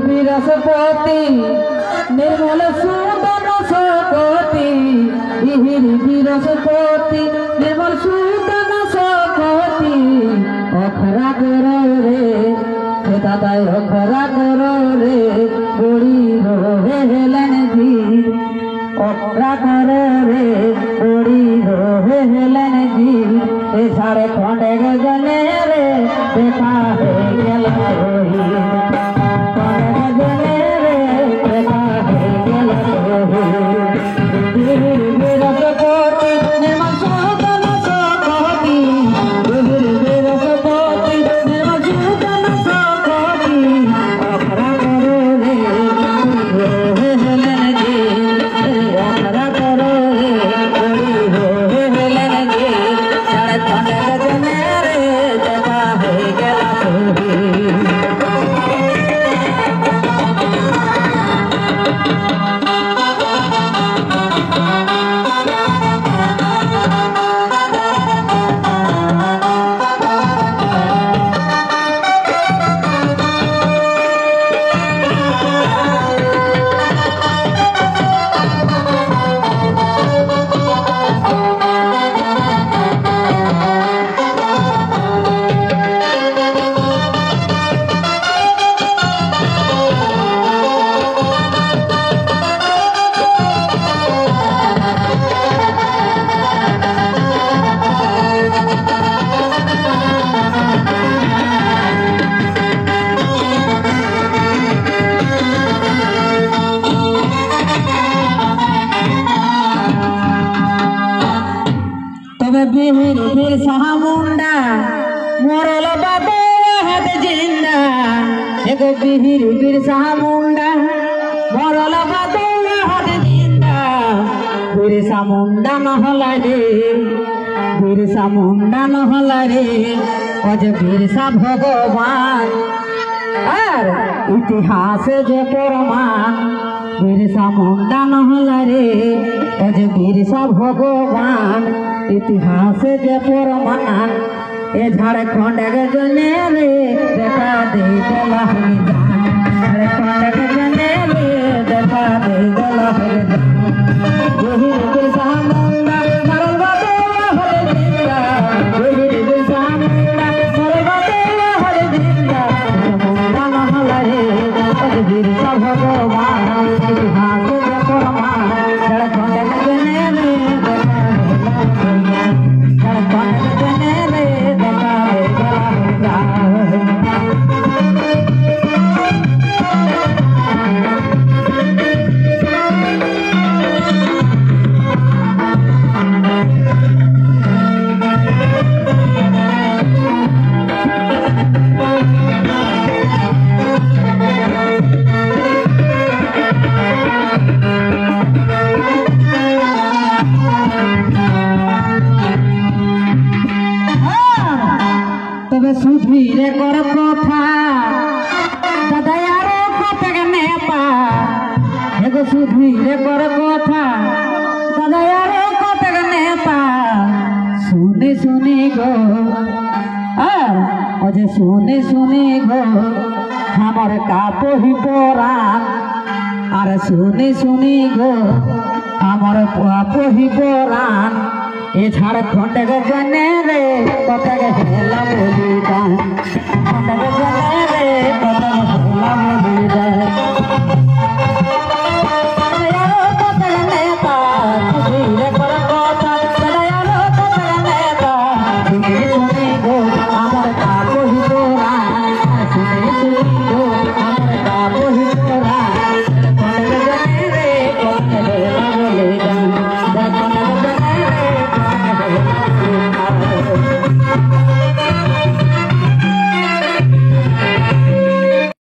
বিরসপতি নির্মল সুদন সকতি বিরসপতি নির্মল সুদন সকতি অখরা কর রে দাদাই অখরা কর রে বুড়ি রোহে হেলেন জি অখরা কর রে বুড়ি রোহে হেলেন জি এ সাড়ে খন্ডে গজনে রে দেখা হয়ে গেল बिरसा मुंडा मोरल बाबे हद जिंदा एगो बिरसा मुंडा मोरल बाबे हद जिंदा बिरसा मुंडा নহলা रे बिरसा मुंडा নহলা रे अज बिरसा भगवान আর ইতিহাসে যে প্রমাণ बिरसा मुंडा নহলা रे अज बिरसा भगवान इतिहास जे प्रमाण ए झारखंड गजने रे देखा दे गला है झारखंड गजने रे देखा दे गला है यही बिरसा मुंडा मरल बाबे हर जिंदा यही बिरसा मुंडा मरल बाबे हर जिंदा मुंडा নহলা रे बिरसा भगवान इतिहास जे प्रमाण झारखंड गजने रे सुधीरे कर कथा दादा यार कतक नेपा एगो सुधीरे कर कथा दादा यार कतक नेपा सुने सुने गो अजे सुने सुने गो हमर कापहि परान आर सुने सुने गो हमर कापहि परान ए झारखंड गजने रे कतक हेला बोली